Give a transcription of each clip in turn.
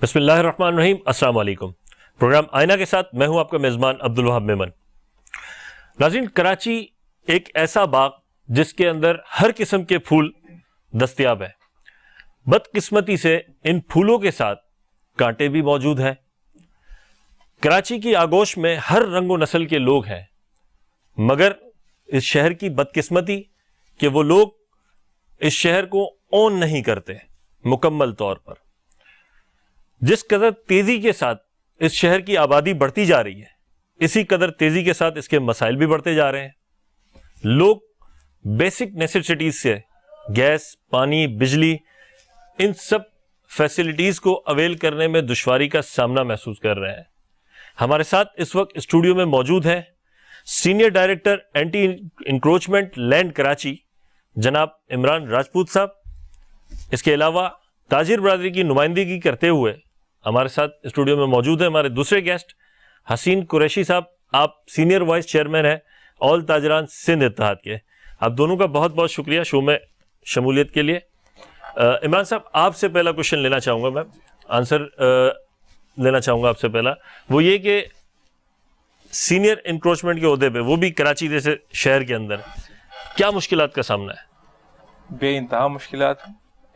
بسم اللہ الرحمن الرحیم. السلام علیکم. پروگرام آئینہ کے ساتھ میں ہوں آپ کا میزبان عبدالوہاب میمن. ناظرین، کراچی ایک ایسا باغ جس کے اندر ہر قسم کے پھول دستیاب ہیں. بدقسمتی سے ان پھولوں کے ساتھ کانٹے بھی موجود ہیں. کراچی کی آگوش میں ہر رنگ و نسل کے لوگ ہیں، مگر اس شہر کی بدقسمتی کہ وہ لوگ اس شہر کو اون نہیں کرتے مکمل طور پر. جس قدر تیزی کے ساتھ اس شہر کی آبادی بڑھتی جا رہی ہے، اسی قدر تیزی کے ساتھ اس کے مسائل بھی بڑھتے جا رہے ہیں. لوگ بیسک نیسیسٹیز سے گیس، پانی، بجلی، ان سب فیسلٹیز کو اویل کرنے میں دشواری کا سامنا محسوس کر رہے ہیں. ہمارے ساتھ اس وقت اسٹوڈیو میں موجود ہیں senior director anti encroachment land Karachi جناب عمران راجپوت صاحب. اس کے علاوہ تاجر برادری کی نمائندگی کرتے ہوئے ہمارے ساتھ اسٹوڈیو میں موجود ہیں ہمارے دوسرے گیسٹ حسین قریشی صاحب. آپ سینئر وائس چیئرمین ہیں آل تاجران سندھ اتحاد کے. آپ دونوں کا بہت بہت شکریہ شو میں شمولیت کے لیے. عمران صاحب، آپ سے پہلا کوشچن لینا چاہوں گا، میں آنسر لینا چاہوں گا آپ سے. پہلا وہ یہ کہ سینئر انکروچمنٹ کے عہدے پہ، وہ بھی کراچی جیسے شہر کے اندر، کیا مشکلات کا سامنا ہے؟ بے انتہا مشکلات.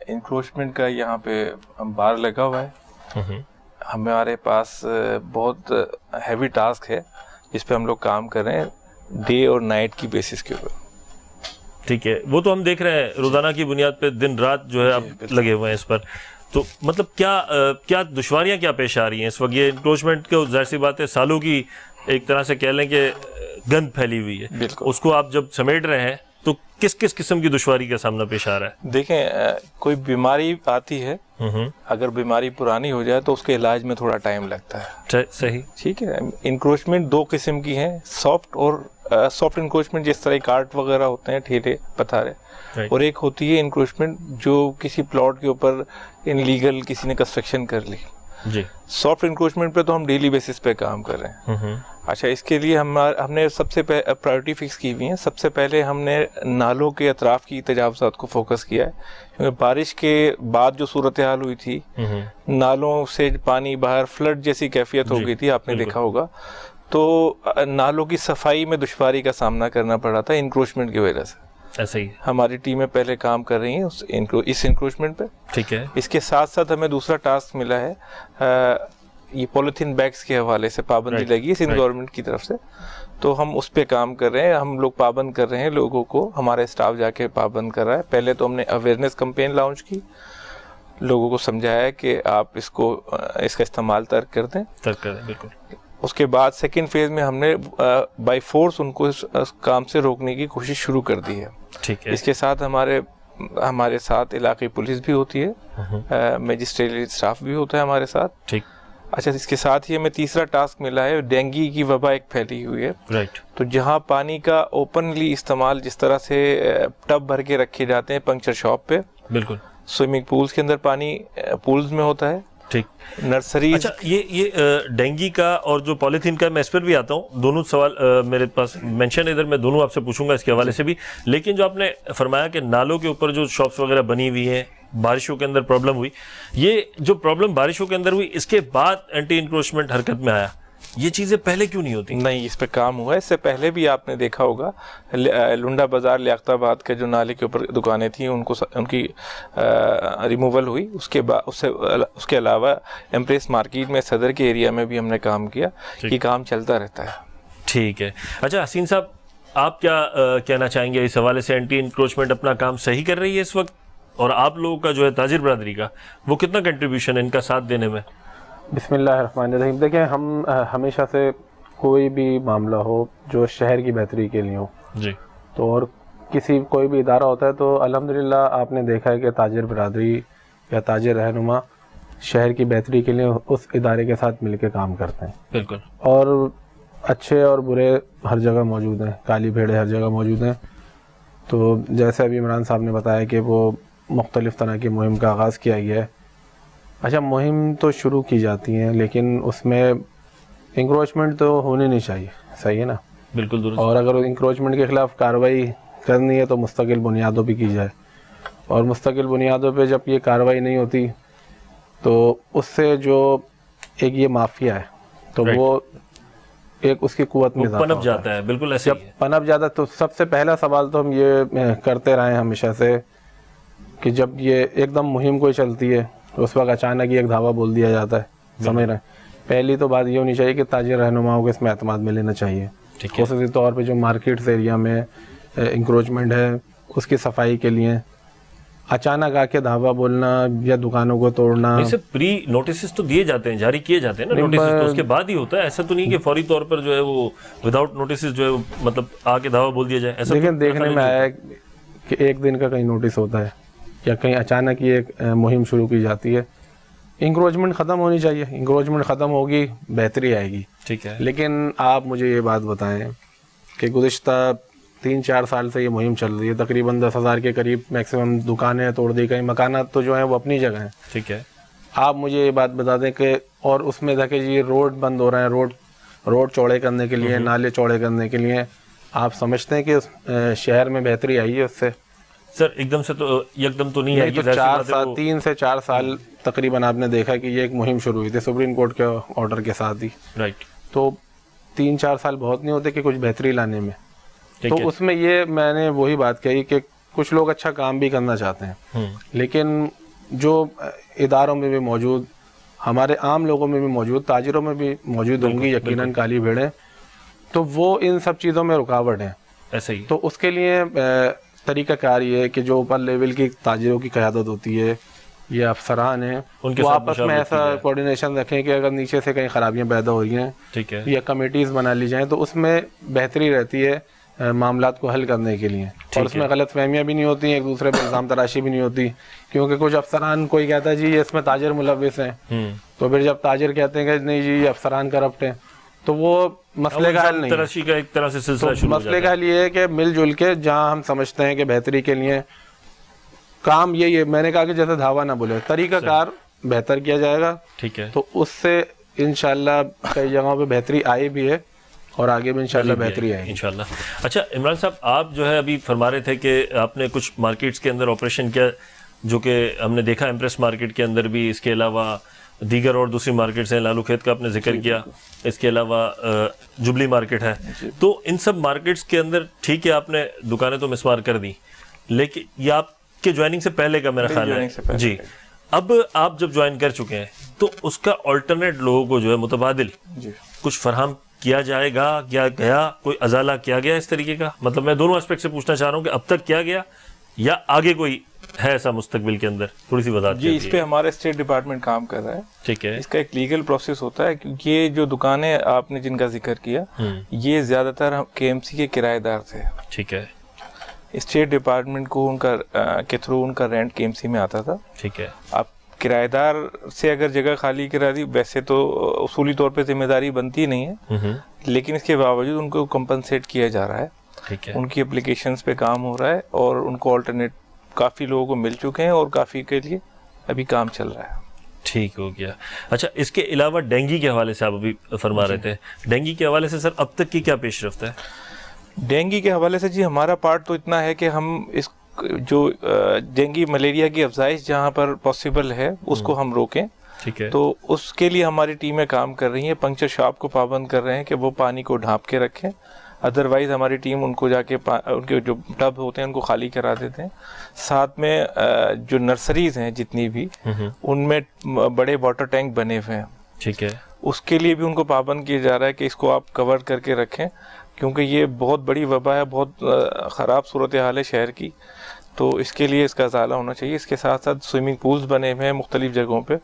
انکروچمنٹ کا یہاں پہ بار لگا ہوا ہے. ہمارے پاس بہت ہیوی ٹاسک ہے جس پہ ہم لوگ کام کر رہے ہیں ڈے اور نائٹ کی بیسس کے اوپر. ٹھیک ہے، وہ تو ہم دیکھ رہے ہیں روزانہ کی بنیاد پہ دن رات جو ہے آپ لگے ہوئے ہیں اس پر. تو مطلب کیا دشواریاں کیا پیش آ رہی ہیں اس وقت؟ یہ انکروچمنٹ کو ظاہر سی بات ہے سالوں کی ایک طرح سے کہہ لیں کہ گند پھیلی ہوئی ہے، اس کو آپ جب سمیٹ رہے ہیں تو کس کس قسم کی دشواری کا سامنا پیش آ رہا ہے؟ دیکھیں، کوئی بیماری آتی ہے، اگر بیماری پرانی ہو جائے تو اس کے علاج میں تھوڑا ٹائم لگتا ہے. صحیح، ٹھیک ہے. انکروچمنٹ دو قسم کی ہیں، سافٹ اور سافٹ انکروچمنٹ جس طرح کارٹ وغیرہ ہوتے ہیں، ٹھیلے پتھارے، اور ایک ہوتی ہے انکروچمنٹ جو کسی پلاٹ کے اوپر انلیگل کسی نے کنسٹرکشن کر لی. جی، سافٹ انکروچمنٹ پہ تو ہم ڈیلی بیسس پہ کام کر رہے ہیں. اچھا، اس کے لیے ہم نے سب سے پرائورٹی فکس کی ہوئی ہیں. سب سے پہلے ہم نے نالوں کے اطراف کی تجاوزات کو فوکس کیا ہے، کیونکہ بارش کے بعد جو صورتحال ہوئی تھی، نالوں سے پانی باہر فلڈ جیسی کیفیت ہو گئی تھی، آپ نے دیکھا ہوگا. تو نالوں کی صفائی میں دشواری کا سامنا کرنا پڑا تھا انکروچمنٹ کی وجہ سے. ایسا ہی ہماری ٹیمیں پہلے کام کر رہی ہیں اس انکروچمنٹ پہ. ٹھیک ہے. اس کے ساتھ ساتھ ہمیں دوسرا ٹاسک ملا ہے، یہ پولیتھین بیگز کے حوالے سے پابندی لگی ہے سندھ گورنمنٹ کی طرف سے، تو ہم اس پہ کام کر رہے ہیں. ہم لوگ پابند کر رہے ہیں لوگوں کو، ہمارا اسٹاف جا کے پابند کر رہا ہے. پہلے تو ہم نے اویئرنیس کمپین لانچ کی، لوگوں کو سمجھایا کہ آپ اس کا استعمال ترک کر دیں. بالکل. اس کے بعد سیکنڈ فیز میں ہم نے بائی فورس ان کو اس کام سے روکنے کی کوشش شروع کر دی ہے. ٹھیک ہے. اس کے ساتھ ہمارے ساتھ علاقائی پولیس بھی ہوتی ہے، میجسٹریٹ اسٹاف بھی ہوتا ہے ہمارے ساتھ. ٹھیک. اچھا، اس کے ساتھ ہی ہمیں تیسرا ٹاسک ملا ہے، ڈینگی کی وبا ایک پھیلی ہوئی ہے. رائٹ. تو جہاں پانی کا اوپنلی استعمال جس طرح سے ٹب بھر کے رکھے جاتے ہیں پنکچر شاپ پہ، بالکل، سوئمنگ پولز کے اندر پانی پولز میں ہوتا ہے. ٹھیک. نرسری. اچھا، یہ ڈینگی کا اور جو پالیتھین کا، میں اس پر بھی آتا ہوں. دونوں سوال میرے پاس مینشن ادھر، میں دونوں آپ سے پوچھوں گا اس کے حوالے سے بھی. لیکن جو آپ نے فرمایا کہ نالوں کے اوپر جو شاپس وغیرہ بنی ہوئی ہیں، بارشوں کے اندر پرابلم ہوئی، یہ جو پرابلم بارشوں کے اندر ہوئی، اس کے بعد اینٹی انکروچمنٹ حرکت میں آیا. یہ چیزیں پہلے کیوں نہیں ہوتی؟ نہیں، اس پہ کام ہوا ہے. اس سے پہلے بھی آپ نے دیکھا ہوگا لنڈا بازار لیاقت آباد کے جو نالے کے اوپر دکانیں تھیں ان کی ریموول ہوئی. اس کے علاوہ ایمپریس مارکیٹ میں صدر کے ایریا میں بھی ہم نے کام کیا. یہ کام چلتا رہتا ہے. ٹھیک ہے. اچھا حسین صاحب، آپ کیا کہنا چاہیں گے اس حوالے سے؟ اینٹی انکروچمنٹ اپنا کام صحیح کر رہی ہے اس وقت، اور آپ لوگوں کا جو ہے تاجر برادری کا، وہ کتنا کنٹریبیوشن ہے ان کا ساتھ دینے میں؟ بسم اللہ الرحمن الرحیم. دیکھیں، ہم ہمیشہ سے کوئی بھی معاملہ ہو جو شہر کی بہتری کے لیے ہو، جی، تو اور کوئی بھی ادارہ ہوتا ہے تو الحمدللہ آپ نے دیکھا ہے کہ تاجر برادری یا تاجر رہنما شہر کی بہتری کے لیے اس ادارے کے ساتھ مل کے کام کرتے ہیں. بالکل. اور اچھے اور برے ہر جگہ موجود ہیں، کالی بھیڑیں ہر جگہ موجود ہیں. تو جیسے ابھی عمران صاحب نے بتایا کہ وہ مختلف طرح کی مہم کا آغاز کیا گیا ہے. اچھا، مہم تو شروع کی جاتی ہیں لیکن اس میں انکروچمنٹ تو ہونی نہیں چاہیے. صحیح ہے نا؟ بالکل درست. اور اگر انکروچمنٹ کے خلاف کارروائی کرنی ہے تو مستقل بنیادوں پہ کی جائے، اور مستقل بنیادوں پہ جب یہ کارروائی نہیں ہوتی تو اس سے جو ایک یہ مافیا ہے تو وہ ایک اس کی قوت میں اضافہ پنپ جاتا ہے. بالکل ایسے جب پنپ جاتا تو سب سے پہلا سوال تو ہم یہ کرتے رہے ہیں ہمیشہ سے کہ جب یہ ایک دم مہم کوئی چلتی ہے اس وقت اچانک ایک دھاوا بول دیا جاتا ہے, سمجھ رہے ہیں. پہلی تو بات یہ ہونی چاہیے کہ تاجر رہنماؤں کو اس میں اعتماد میں لینا چاہیے, خصوصی طور پہ جو مارکیٹس ایریا میں انکروچمنٹ ہے اس کی صفائی کے لیے. اچانک آ کے دھاوا بولنا یا دکانوں کو توڑنا, اسے پری نوٹسز تو دیے جاتے ہیں, جاری کیے جاتے ہیں نا نوٹسز, تو اس کے بعد ہی ہوتا ہے. ایسا تو نہیں کہ فوری طور پر جو ہے وہ وداؤٹ نوٹسز جو ہے مطلب آ کے دھاوا بول دیا جائے. ایسا لیکن دیکھنے میں آیا ہے کہ ایک دن کا کہیں نوٹس ہوتا ہے یا کہیں اچانک یہ ایک مہم شروع کی جاتی ہے. انکروچمنٹ ختم ہونی چاہیے, انکروچمنٹ ختم ہوگی بہتری آئے گی. ٹھیک ہے, لیکن آپ مجھے یہ بات بتائیں کہ گزشتہ 3-4 سال سے یہ مہم چل رہی ہے, تقریباً 10,000 کے قریب میکسیمم دکانیں توڑ دی گئی, مکانات تو جو ہیں وہ اپنی جگہ ہیں. ٹھیک ہے, آپ مجھے یہ بات بتا دیں کہ اور اس میں دیکھیں جی روڈ بند ہو رہے ہیں, روڈ چوڑے کرنے کے لیے, نالے چوڑے کرنے کے لیے. آپ سمجھتے ہیں کہ شہر میں بہتری آئی ہے اس سے؟ سر ایک دم سے تو یکدم تو نہیں آئی. 3 سے 4 سال تقریباً آپ نے دیکھا کہ یہ ایک مہم شروع ہوئی تھی سپریم کورٹ کے آرڈر کے ساتھ ہی. رائٹ, تو 3-4 سال بہت نہیں ہوتے کہ کچھ بہتری لانے میں. تو اس میں یہ میں نے وہی بات کہی کہ کچھ لوگ اچھا کام بھی کرنا چاہتے ہیں, لیکن جو اداروں میں بھی موجود, ہمارے عام لوگوں میں بھی موجود, تاجروں میں بھی موجود ہوں گی یقیناً کالی بھیڑیں, تو وہ ان سب چیزوں میں رکاوٹ ہیں. ایسے ہی تو اس کے لیے طریقہ کار یہ ہے کہ جو اوپر لیول کی تاجروں کی قیادت ہوتی ہے یا افسران ہیں, وہ آپس میں ایسا کوارڈینیشن رکھیں کہ اگر نیچے سے کہیں خرابیاں پیدا ہو رہی ہیں, ٹھیک ہے, یا کمیٹیز بنا لی جائیں تو اس میں بہتری رہتی ہے معاملات کو حل کرنے کے لیے. اور اس میں غلط فہمیاں بھی نہیں ہوتی ہیں, ایک دوسرے پہ الزام تراشی بھی نہیں ہوتی. کیونکہ کچھ افسران, کوئی کہتا ہے جی یہ اس میں تاجر ملوث ہیں, تو پھر جب تاجر کہتے ہیں کہ نہیں جی یہ افسران کرپٹ ہیں, تو وہ مسئلے کا حل نہیں تراشی کا ایک طرح سے سلسلہ شروع ہو جاتا ہے. مسئلے کا حل یہ ہے کہ مل جل کے جہاں ہم سمجھتے ہیں کہ بہتری کے لیے کام یہی ہے, میں نے کہا کہ جیسے دھاوا نہ بولے, طریقہ کار بہتر کیا جائے گا. ٹھیک ہے, تو اس سے انشاءاللہ کئی جگہوں پہ بہتری آئی بھی ہے اور آگے بھی انشاءاللہ بہتری آئے گی انشاءاللہ. اچھا عمران صاحب, آپ جو ہے ابھی فرما رہے تھے کہ آپ نے کچھ مارکیٹس کے اندر آپریشن کیا, جو کہ ہم نے دیکھا ایمپریس مارکیٹ کے اندر بھی, اس کے علاوہ دیگر اور دوسری مارکیٹس ہیں, لالو کھیت کا آپ نے ذکر کیا, اس کے علاوہ جبلی مارکیٹ ہے. تو ان سب مارکیٹس کے اندر ٹھیک ہے آپ نے دکانیں تو مسمار کر دی, لیکن یہ آپ کے جوائننگ سے پہلے کا میرا خیال ہے جی. اب آپ جب جوائن کر چکے ہیں تو اس کا آلٹرنیٹ لوگوں کو جو ہے متبادل کچھ فراہم کیا جائے گا, کیا گیا, کوئی ازالہ کیا گیا اس طریقے کا؟ مطلب میں دونوں اسپیکٹ سے پوچھنا چاہ رہا ہوں کہ اب تک کیا گیا یا آگے کوئی ہے ایسا مستقبل کے اندر, تھوڑی سی وضاحت. جی, اس پہ ہمارا اسٹیٹ ڈپارٹمنٹ کام کر رہا ہے. ٹھیک ہے, اس کا ایک لیگل پروسیس ہوتا ہے, کیونکہ یہ جو دکانیں آپ نے جن کا ذکر کیا یہ زیادہ تر کے ایم سی کے کرایہ دار تھے. ٹھیک ہے, اسٹیٹ ڈپارٹمنٹ کو ان کا کے تھرو ان کا رینٹ کے ایم سی میں آتا تھا. ٹھیک ہے, اب کرایہ دار سے اگر جگہ خالی کرا دی, ویسے تو اصولی طور پہ ذمہ داری بنتی نہیں ہے, لیکن اس کے باوجود ان کو کمپنسیٹ کیا جا رہا ہے. ٹھیک ہے, ان کی اپلیکیشنز پہ کام ہو رہا ہے اور ان کو آلٹرنیٹ کافی لوگوں کو مل چکے ہیں اور کافی کے لیے ابھی کام چل رہا ہے. ٹھیک ہو گیا. اچھا, اس کے علاوہ ڈینگی کے حوالے سے آپ ابھی فرما رہے تھے, ڈینگی کے حوالے سے سر اب تک کی کیا پیش رفت ہے؟ ڈینگی کے حوالے سے جی ہمارا پارٹ تو اتنا ہے کہ ہم اس جو ڈینگی ملیریا کی افزائش جہاں پر پاسبل ہے اس کو ہم روکیں. ٹھیک ہے, تو اس کے لیے ہماری ٹیمیں کام کر رہی ہیں, پنکچر شاپ کو پابند کر رہے ہیں کہ وہ پانی کو ڈھانپ کے رکھیں. ادروائز ہماری ٹیم ان کو جا کے ان کے جو ٹب ہوتے ہیں ان کو خالی کرا دیتے ہیں. ساتھ میں جو نرسریز ہیں جتنی بھی ان میں بڑے واٹر ٹینک بنے ہوئے ہیں. ٹھیک ہے, اس کے لیے بھی ان کو پابند کیا جا رہا ہے کہ اس کو آپ کور کر کے رکھیں, کیونکہ یہ بہت بڑی وبا ہے, بہت خراب صورتحال ہے شہر کی, تو اس کے لیے اس کا ازالہ ہونا چاہیے. اس کے ساتھ ساتھ سوئمنگ پولز بنے ہوئے ہیں مختلف جگہوں پہ,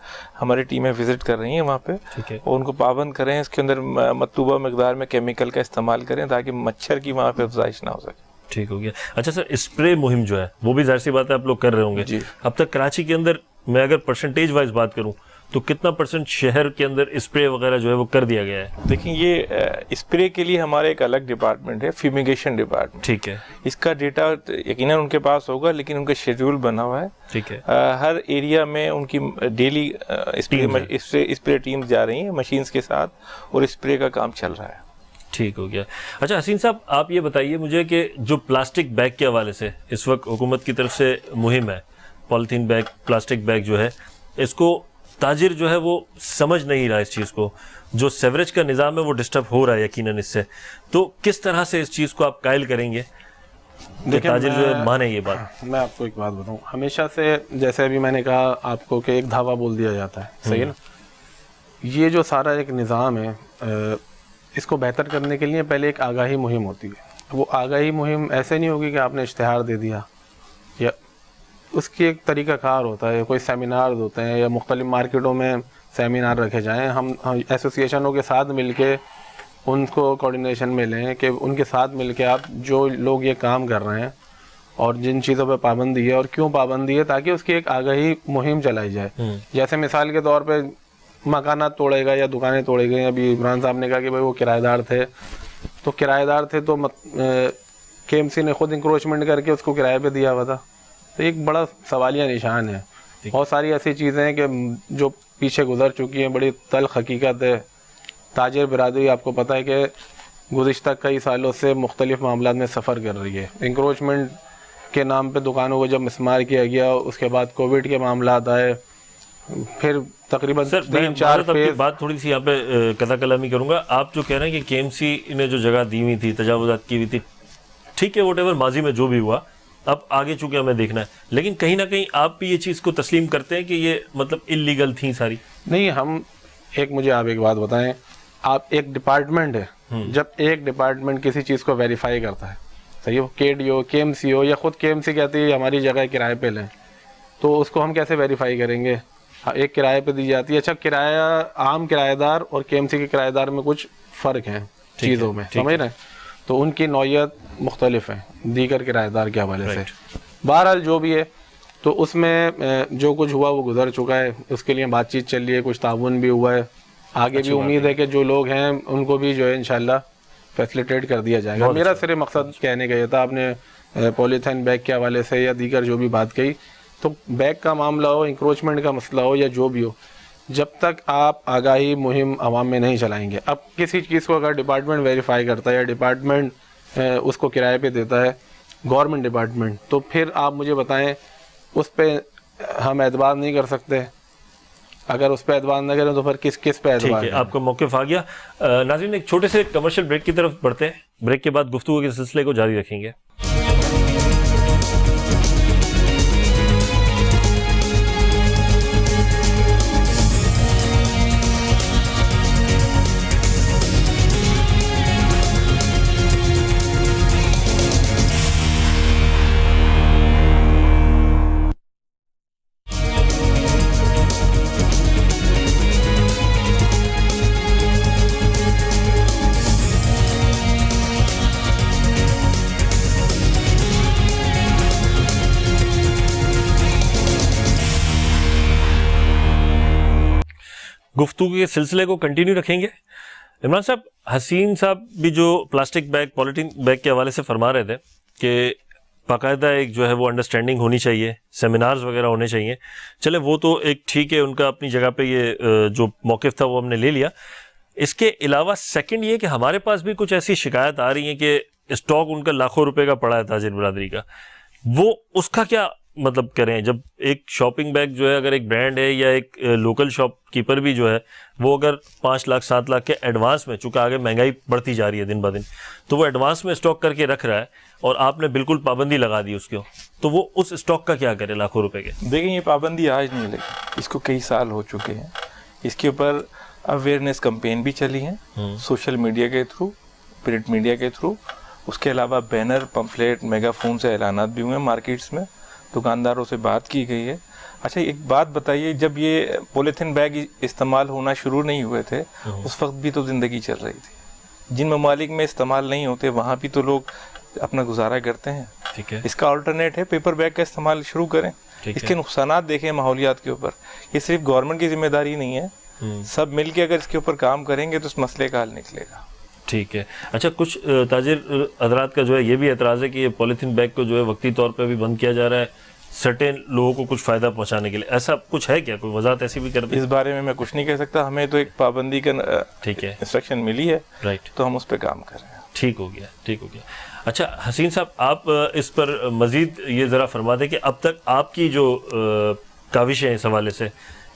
ہماری ٹیمیں وزٹ کر رہی ہیں وہاں پہ, اور ان کو پابند کریں, اس کے اندر مطلوبہ مقدار میں کیمیکل کا استعمال کریں تاکہ مچھر کی وہاں پہ افزائش نہ ہو سکے. ٹھیک ہو گیا. اچھا سر, اسپرے مہم جو ہے وہ بھی ظاہر سی بات ہے آپ لوگ کر رہے ہوں گے. اب تک کراچی کے اندر میں اگر پرسنٹیج وائز بات کروں تو کتنا پرسنٹ شہر کے اندر اسپرے وغیرہ جو ہے وہ کر دیا گیا ہے؟ دیکھیں, یہ اسپرے کے لیے ہمارا ایک الگ ڈپارٹمنٹ ہے, فیومیگیشن ڈپارٹمنٹ. ٹھیک ہے, اس کا ڈیٹا یقیناً ان کے پاس ہوگا, لیکن ان کا شیڈول بنا ہوا ہے. ٹھیک ہے, ہر ایریا میں ان کی ڈیلی اسپرے ٹیمز جا رہی ہیں مشینز کے ساتھ, اور اسپرے کا کام چل رہا ہے. ٹھیک ہو گیا. اچھا حسین صاحب, آپ یہ بتائیے مجھے کہ جو پلاسٹک بیگ کے حوالے سے اس وقت حکومت کی طرف سے مہم ہے, پالیتھین بیگ, پلاسٹک بیگ جو ہے, اس کو تاجر جو ہے وہ سمجھ نہیں رہا اس چیز کو, جو سیوریج کا نظام ہے وہ ڈسٹرب ہو رہا ہے یقیناً اس سے, تو کس طرح سے اس چیز کو آپ قائل کریں گے کہ تاجر جو ہے مانے یہ بات؟ میں آپ کو ایک بات بتاؤں, ہمیشہ سے جیسے ابھی میں نے کہا آپ کو کہ ایک دھاوا بول دیا جاتا ہے, صحیح ہے نا, یہ جو سارا ایک نظام ہے اس کو بہتر کرنے کے لیے پہلے ایک آگاہی مہم ہوتی ہے. وہ آگاہی مہم ایسے نہیں ہوگی کہ آپ نے اشتہار دے دیا, یا اس کی ایک طریقہ کار ہوتا ہے, کوئی سیمینارز ہوتے ہیں یا مختلف مارکیٹوں میں سیمینار رکھے جائیں, ہم ایسوسیشنوں کے ساتھ مل کے ان کو کوارڈینیشن میں لیں کہ ان کے ساتھ مل کے آپ جو لوگ یہ کام کر رہے ہیں اور جن چیزوں پہ پابندی ہے اور کیوں پابندی ہے, تاکہ اس کی ایک آگاہی مہم چلائی جائے. جیسے مثال کے طور پہ مکانات توڑے گا یا دکانیں توڑے گئے, ابھی عمران صاحب نے کہا کہ بھائی وہ کرایہ دار تھے, تو کرایہ دار تھے تو کے ایم سی نے خود انکروچمنٹ کر کے اس کو کرایہ پہ دیا ہوا تھا, تو ایک بڑا سوالیہ نشان ہے. بہت ساری ایسی چیزیں ہیں کہ جو پیچھے گزر چکی ہیں, بڑی تلخ حقیقت ہے. تاجر برادری آپ کو پتہ ہے کہ گزشتہ کئی سالوں سے مختلف معاملات میں سفر کر رہی ہے. انکروچمنٹ کے نام پہ دکانوں کو جب مسمار کیا گیا, اس کے بعد کووڈ کے معاملات آئے, پھر تقریباً 3-4 فیز. بات تھوڑی سی یہاں پہ قطع کلامی کروں گا. آپ جو کہہ رہے ہیں کہ کے ایم سی نے جو جگہ دی ہوئی تھی, تجاوزات کی ہوئی تھی, ٹھیک ہے, واٹ ایور ماضی میں جو بھی ہوا, اب آگے چونکہ ہمیں دیکھنا ہے, لیکن کہیں نہ کہیں آپ بھی یہ چیز کو تسلیم کرتے ہیں کہ یہ مطلب انلیگل تھیں ساری؟ نہیں, ہم مجھے آپ ایک بات بتائیں, آپ ایک ڈپارٹمنٹ ہے, جب ایک ڈپارٹمنٹ کسی چیز کو ویریفائی کرتا ہے, صحیح ہو, کے ڈی او, کے ایم سی ہو, یا خود کے ایم سی کہتی ہے ہماری جگہ کرائے پہ لیں, تو اس کو ہم کیسے ویریفائی کریں گے؟ ایک کرائے پہ دی جاتی ہے. اچھا, کرایہ عام کرایہ دار اور کے ایم سی کے کرایہ دار میں کچھ فرق ہیں چیزوں میں, سمجھ رہے ہیں, تو ان کی نوعیت مختلف ہے دیگر کرایہ دار کے حوالے سے. بہرحال جو بھی ہے, تو اس میں جو کچھ ہوا وہ گزر چکا ہے, اس کے لیے بات چیت چل رہی ہے, کچھ تعاون بھی ہوا ہے, آگے بھی امید ہے کہ جو لوگ ہیں ان کو بھی جو ہے انشاءاللہ فیسلیٹیٹ کر دیا جائے گا. میرا صرف مقصد کہنے کا یہ تھا, آپ نے پولیتھین بیگ کے حوالے سے یا دیگر جو بھی بات کہی, تو بیگ کا معاملہ ہو, انکروچمنٹ کا مسئلہ ہو, یا جو بھی ہو, جب تک آپ آگاہی مہم عوام میں نہیں چلائیں گے, اب کسی چیز کو اگر ڈپارٹمنٹ ویریفائی کرتا ہے یا ڈپارٹمنٹ اس کو کرائے پہ دیتا ہے, گورنمنٹ ڈپارٹمنٹ, تو پھر آپ مجھے بتائیں اس پہ ہم اعتبار نہیں کر سکتے؟ اگر اس پہ اعتبار نہ کریں تو پھر کس پہ اعتبار کریں؟ آپ کا موقف آ گیا. ناظرین, ایک چھوٹے سے کمرشل بریک کی طرف بڑھتے ہیں, بریک کے بعد گفتگو کے سلسلے کو جاری رکھیں گے. گفتگو کے سلسلے کو کنٹینیو رکھیں گے. عمران صاحب, حسین صاحب بھی جو پلاسٹک بیگ, پولیتھین بیگ کے حوالے سے فرما رہے تھے کہ باقاعدہ ایک جو ہے وہ انڈرسٹینڈنگ ہونی چاہیے, سیمینارز وغیرہ ہونے چاہیے. چلے وہ تو ایک ٹھیک ہے, ان کا اپنی جگہ پہ یہ جو موقف تھا وہ ہم نے لے لیا. اس کے علاوہ سیکنڈ یہ کہ ہمارے پاس بھی کچھ ایسی شکایت آ رہی ہیں کہ اسٹاک ان کا لاکھوں روپے کا پڑا ہے تاجر برادری کا, وہ اس کا کیا مطلب کریں؟ جب ایک شاپنگ بیگ جو ہے, اگر ایک برانڈ ہے یا ایک لوکل شاپ کیپر بھی جو ہے وہ اگر 5 لاکھ 7 لاکھ کے ایڈوانس میں, چونکہ آگے مہنگائی بڑھتی جا رہی ہے دن بہ دن, تو وہ ایڈوانس میں اسٹاک کر کے رکھ رہا ہے اور آپ نے بالکل پابندی لگا دی اس کو, تو وہ اس اسٹاک کا کیا کرے لاکھوں روپے کے؟ دیکھیں, یہ پابندی آج نہیں لگی, اس کو کئی سال ہو چکے ہیں. اس کے اوپر اویئرنیس کمپین بھی چلی ہیں, سوشل میڈیا کے تھرو, پرنٹ میڈیا کے تھرو, اس کے علاوہ بینر, پمفلیٹ, میگا فون سے اعلانات بھی ہوئے ہیں مارکیٹس میں, دکانداروں سے بات کی گئی ہے. اچھا, ایک بات بتائیے, جب یہ پولیتھین بیگ استعمال ہونا شروع نہیں ہوئے تھے اس وقت بھی تو زندگی چل رہی تھی. جن ممالک میں استعمال نہیں ہوتے وہاں بھی تو لوگ اپنا گزارا کرتے ہیں. ٹھیک ہے, اس کا آلٹرنیٹ ہے پیپر بیگ کا استعمال شروع کریں. اس کے نقصانات دیکھیں ماحولیات کے اوپر. یہ صرف گورنمنٹ کی ذمہ داری نہیں ہے, سب مل کے اگر اس کے اوپر کام کریں گے تو اس مسئلے کا حل نکلے گا. ٹھیک ہے. اچھا, کچھ تاجر حضرات کا جو ہے یہ بھی اعتراض ہے کہ یہ پولیتھین بیگ کو جو ہے وقتی طور پہ بھی بند کیا جا رہا ہے سرٹین لوگوں کو کچھ فائدہ پہنچانے کے لیے, ایسا کچھ ہے کیا؟ کوئی وضاحت ایسی بھی کر دیں. اس بارے میں کچھ نہیں کہہ سکتا, ہمیں تو ایک پابندی کا ٹھیک ہے انسٹرکشن ملی ہے, رائٹ, تو ہم اس پہ کام کر رہے ہیں. ٹھیک ہو گیا, ٹھیک ہو گیا. اچھا حسین صاحب, آپ اس پر مزید یہ ذرا فرما دیں کہ اب تک آپ کی جو کاوشیں ہیں اس حوالے سے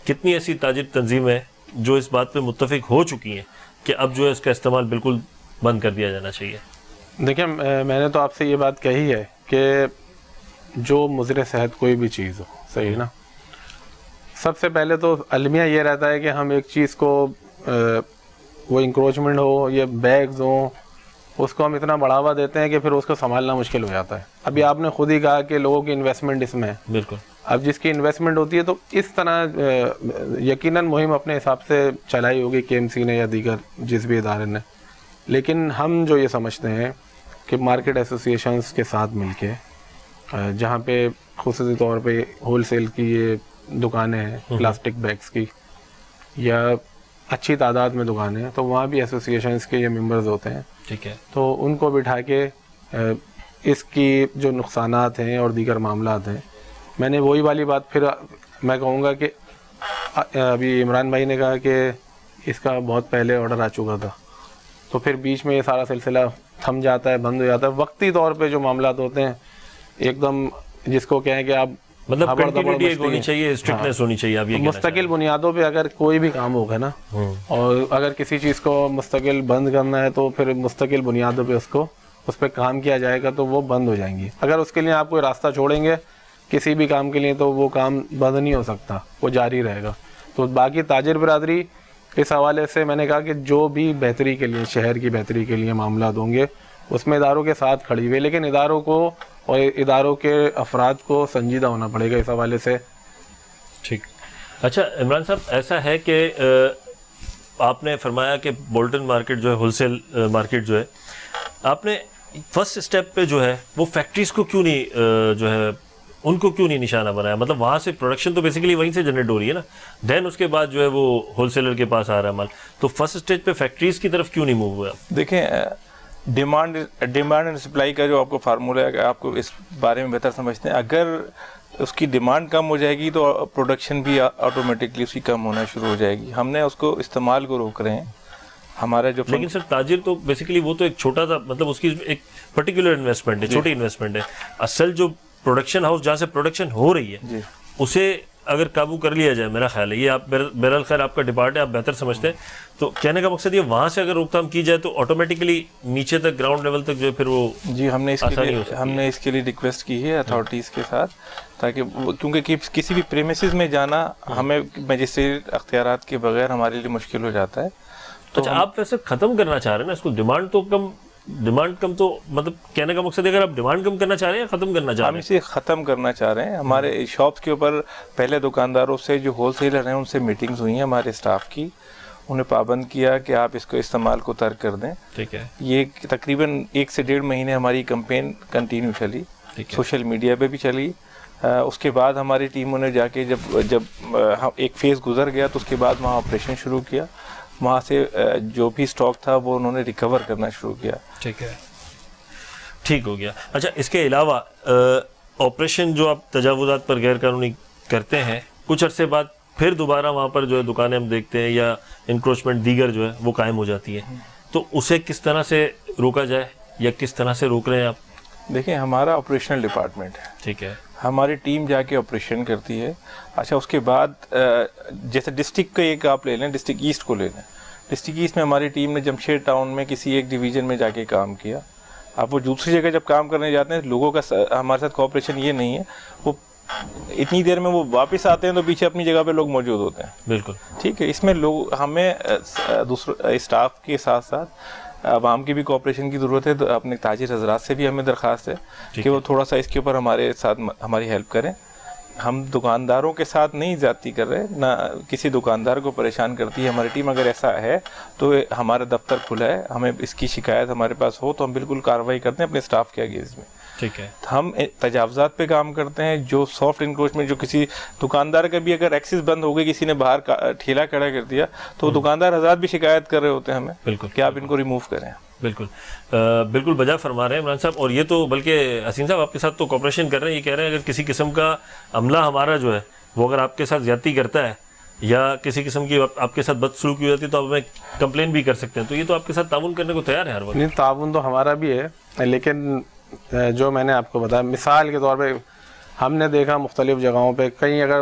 کتنی ایسی تاجر تنظیمیں جو اس بات پہ متفق ہو چکی ہیں کہ اب جو ہے اس کا استعمال بالکل بند کر دیا جانا چاہیے؟ دیکھیں میں نے تو آپ سے یہ بات کہی ہے کہ جو مضر صحت کوئی بھی چیز ہو، صحیح نا، سب سے پہلے تو المیہ یہ رہتا ہے کہ ہم ایک چیز کو وہ انکروچمنٹ ہو یا بیگز ہوں، اس کو ہم اتنا بڑھاوا دیتے ہیں کہ پھر اس کو سنبھالنا مشکل ہو جاتا ہے. ابھی آپ نے خود ہی کہا کہ لوگوں کی انویسٹمنٹ اس میں ہے. بالکل. اب جس کی انویسٹمنٹ ہوتی ہے تو اس طرح یقیناً مہم اپنے حساب سے چلائی ہوگی کے ایم سی نے یا دیگر جس بھی ادارے نے، لیکن ہم جو یہ سمجھتے ہیں کہ مارکیٹ ایسوسیشنز کے ساتھ مل کے جہاں پہ خصوصی طور پہ ہول سیل کی یہ دکانیں ہیں پلاسٹک بیگز کی یا اچھی تعداد میں دکانیں ہیں، تو وہاں بھی ایسوسیشنز کے یہ ممبرز ہوتے ہیں. ٹھیک ہے. تو ان کو بٹھا کے اس کی جو نقصانات ہیں اور دیگر معاملات ہیں، میں نے وہی والی بات پھر میں کہوں گا کہ ابھی عمران بھائی نے کہا کہ اس کا بہت پہلے آرڈر آ چکا تھا، تو پھر بیچ میں یہ سارا سلسلہ تھم جاتا ہے، بند ہو جاتا ہے. وقتی طور پہ جو معاملات ہوتے ہیں ایک دم جس کو کہیں کہ آپ مطلب کنٹینیوٹی ایک ہونی چاہیے، اسٹرکٹنس ہونی چاہیے. آپ یہ مستقل بنیادوں پہ اگر کوئی بھی کام ہوگا نا، اور اگر کسی چیز کو مستقل بند کرنا ہے تو پھر مستقل بنیادوں پہ اس پہ کام کیا جائے گا تو وہ بند ہو جائیں گی. اگر اس کے لیے آپ کوئی راستہ چھوڑیں گے کسی بھی کام کے لیے تو وہ کام بند نہیں ہو سکتا، وہ جاری رہے گا. تو باقی تاجر برادری اس حوالے سے میں نے کہا کہ جو بھی بہتری کے لیے، شہر کی بہتری کے لیے معاملات ہوں گے اس میں اداروں کے ساتھ کھڑی ہوئی، لیکن اداروں کو اور اداروں کے افراد کو سنجیدہ ہونا پڑے گا اس حوالے سے. ٹھیک. اچھا عمران صاحب، ایسا ہے کہ آپ نے فرمایا کہ بولٹن مارکیٹ جو ہے، ہول سیل مارکیٹ جو ہے، آپ نے فرسٹ اسٹیپ پہ جو ہے وہ فیکٹریز کو کیوں نہیں جو ہے ان کو کیوں نہیں نشانہ بنایا؟ مطلب وہاں سے پروڈکشن تو بیسیکلی وہیں سے جنریٹ ہو رہی ہے نا، دین اس کے بعد جو ہے وہ ہول سیلر کے پاس آ رہا ہے مال، تو فرسٹ اسٹیج پہ فیکٹریز کی طرف کیوں نہیں موو ہوا؟ دیکھیں ڈیمانڈ اینڈ سپلائی کا جو آپ کو فارمولہ ہے، آپ کو اس بارے میں بہتر سمجھتے ہیں. اگر اس کی ڈیمانڈ کم ہو جائے گی تو پروڈکشن بھی آٹومیٹکلی اس کی کم ہونا شروع ہو جائے گی. ہم نے اس کو استعمال کو روک رہے ہیں. ہمارا جو لیکن سر تاجر تو بیسیکلی وہ تو ایک چھوٹا سا، مطلب اس کی ایک پرٹیکولر انویسٹمنٹ ہے، چھوٹی انویسٹمنٹ ہے. اصل جو پروڈکشن ہاؤس جہاں سے پروڈکشن ہو رہی ہے اسے اگر قابو کر لیا جائے، میرا خیال ہے یہ آپ بہرحال خیر آپ کا ڈپارٹ ہے، آپ بہتر سمجھتے ہیں، تو کہنے کا مقصد یہ وہاں سے اگر روک تھام کی جائے تو آٹومیٹکلی نیچے تک گراؤنڈ لیول تک جو ہے پھر وہ ہم نے اس کے لیے ریکویسٹ کی ہے اتھارٹیز کے ساتھ، تاکہ کیونکہ کسی بھی پریمیسز میں جانا ہمیں مجسٹریٹ اختیارات کے بغیر ہمارے لیے مشکل ہو جاتا ہے. اچھا آپ ویسے ختم کرنا چاہ رہے ہیں نا اس کو؟ ڈیمانڈ کم تو مطلب کہنے کا مقصد ہے اگر آپ ڈیمانڈ کم کرنا چاہ رہے ہیں یا ختم کرنا چاہ رہے ہیں؟ ہم اسے ختم کرنا چاہ رہے ہیں. ہمارے شاپس کے اوپر پہلے دکانداروں سے جو ہول سیلر ہیں ان سے میٹنگز ہوئی ہیں ہمارے اسٹاف کی، انہیں پابند کیا کہ آپ اس کو استعمال کو ترک کر دیں. ٹھیک ہے. یہ تقریباً 1 سے 1.5 مہینے ہماری کمپین کنٹینیو چلی، سوشل میڈیا پہ بھی چلی. اس کے بعد ہماری ٹیموں نے جا کے جب ایک فیز گزر گیا تو اس کے بعد وہاں آپریشن شروع کیا. وہاں سے جو بھی اسٹاک تھا وہ انہوں نے ریکور کرنا شروع کیا. ٹھیک ہے، ٹھیک ہو گیا. اچھا اس کے علاوہ آپریشن جو آپ تجاوزات پر غیر قانونی کرتے ہیں، کچھ عرصے بعد پھر دوبارہ وہاں پر جو ہے دکانیں ہم دیکھتے ہیں یا انکروچمنٹ دیگر جو ہے وہ قائم ہو جاتی ہے، تو اسے کس طرح سے روکا جائے یا کس طرح سے روک رہے ہیں آپ؟ دیکھیں ہمارا آپریشنل ڈپارٹمنٹ ہے، ٹھیک ہے، ہماری ٹیم جا کے آپریشن کرتی ہے. اچھا اس کے بعد جیسے ڈسٹرکٹ کا ایک آپ لے لیں، ڈسٹرکٹ ایسٹ کو لے لیں. ڈسٹرکٹ ایسٹ میں ہماری ٹیم نے جمشید ٹاؤن میں کسی ایک ڈویژن میں جا کے کام کیا. اب وہ دوسری جگہ جب کام کرنے جاتے ہیں لوگوں کا ہمارے ساتھ کوآپریشن یہ نہیں ہے، وہ اتنی دیر میں وہ واپس آتے ہیں تو پیچھے اپنی جگہ پہ لوگ موجود ہوتے ہیں. بالکل ٹھیک ہے. اس میں ہمیں دوسرے اسٹاف کے ساتھ ساتھ عوام کی بھی کوآپریشن کی ضرورت ہے. تو اپنے تاجر حضرات سے بھی ہمیں درخواست ہے کہ وہ تھوڑا سا اس کے اوپر ہمارے ساتھ ہماری ہیلپ کریں. ہم دکانداروں کے ساتھ نہیں زیادتی کر رہے، نہ کسی دکاندار کو پریشان کرتی ہے ہماری ٹیم. اگر ایسا ہے تو ہمارا دفتر کھلا ہے، ہمیں اس کی شکایت ہمارے پاس ہو تو ہم بالکل کارروائی کرتے ہیں اپنے اسٹاف کے اگینسٹ میں. ٹھیک ہے. ہم تجاوزات پہ کام کرتے ہیں، جو سافٹ انکروچمنٹ، جو کسی دکاندار کا بھی اگر ایکسس بند ہو گئی، کسی نے باہر ٹھیلا کھڑا کر دیا تو دکاندار حضرات بھی شکایت کر رہے ہوتے ہیں ہمیں. بالکل کہ آپ ان کو ریموو کریں. بالکل بالکل بجا فرما رہے ہیں عمران صاحب. اور یہ تو بلکہ حسین صاحب آپ کے ساتھ تو کوآپریشن کر رہے ہیں، یہ کہہ رہے ہیں اگر کسی قسم کا عملہ ہمارا جو ہے وہ اگر آپ کے ساتھ زیادتی کرتا ہے یا کسی قسم کی آپ کے ساتھ بدسلوکی ہو جاتی ہے تو آپ ہمیں کمپلین بھی کر سکتے ہیں. تو یہ تو آپ کے ساتھ تعاون کرنے کو تیار ہے ہر وقت. نہیں، تعاون تو ہمارا بھی ہے، لیکن جو میں نے آپ کو بتایا مثال کے طور پہ ہم نے دیکھا مختلف جگہوں پہ کہیں اگر